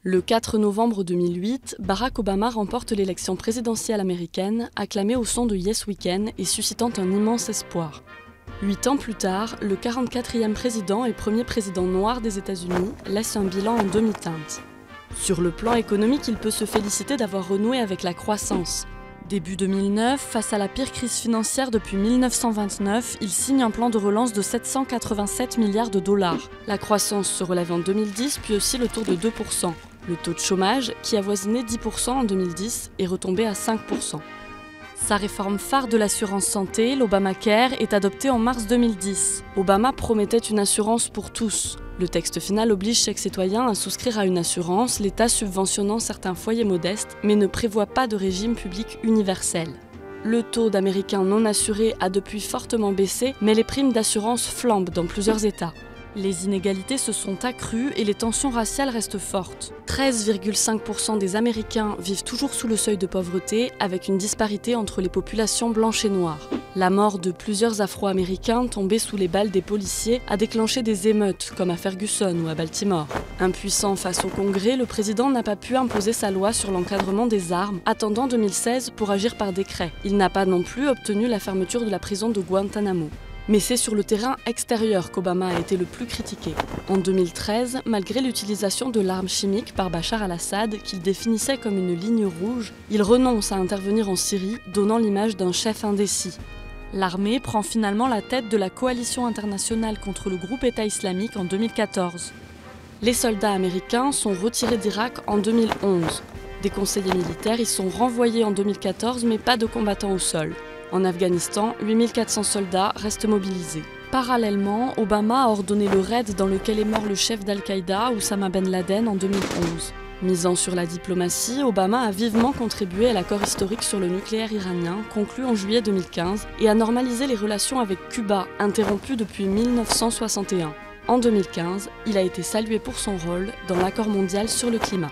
Le 4 novembre 2008, Barack Obama remporte l'élection présidentielle américaine, acclamé au son de Yes Weekend et suscitant un immense espoir. 8 ans plus tard, le 44e président et premier président noir des États-Unis laisse un bilan en demi-teinte. Sur le plan économique, il peut se féliciter d'avoir renoué avec la croissance. Début 2009, face à la pire crise financière depuis 1929, il signe un plan de relance de 787 milliards de dollars. La croissance se relève en 2010, puis aussi le tour de 2%. Le taux de chômage, qui avoisinait 10% en 2010, est retombé à 5%. Sa réforme phare de l'assurance santé, l'Obamacare, est adoptée en mars 2010. Obama promettait une assurance pour tous. Le texte final oblige chaque citoyen à souscrire à une assurance, l'État subventionnant certains foyers modestes, mais ne prévoit pas de régime public universel. Le taux d'Américains non assurés a depuis fortement baissé, mais les primes d'assurance flambent dans plusieurs États. Les inégalités se sont accrues et les tensions raciales restent fortes. 13,5% des Américains vivent toujours sous le seuil de pauvreté, avec une disparité entre les populations blanches et noires. La mort de plusieurs Afro-Américains tombés sous les balles des policiers a déclenché des émeutes, comme à Ferguson ou à Baltimore. Impuissant face au Congrès, le président n'a pas pu imposer sa loi sur l'encadrement des armes, attendant 2016 pour agir par décret. Il n'a pas non plus obtenu la fermeture de la prison de Guantanamo. Mais c'est sur le terrain extérieur qu'Obama a été le plus critiqué. En 2013, malgré l'utilisation de l'arme chimique par Bachar al-Assad, qu'il définissait comme une ligne rouge, il renonce à intervenir en Syrie, donnant l'image d'un chef indécis. L'armée prend finalement la tête de la coalition internationale contre le groupe État islamique en 2014. Les soldats américains sont retirés d'Irak en 2011. Des conseillers militaires y sont renvoyés en 2014, mais pas de combattants au sol. En Afghanistan, 8400 soldats restent mobilisés. Parallèlement, Obama a ordonné le raid dans lequel est mort le chef d'Al-Qaïda, Oussama Ben Laden, en 2011. Misant sur la diplomatie, Obama a vivement contribué à l'accord historique sur le nucléaire iranien, conclu en juillet 2015, et a normalisé les relations avec Cuba, interrompues depuis 1961. En 2015, il a été salué pour son rôle dans l'accord mondial sur le climat.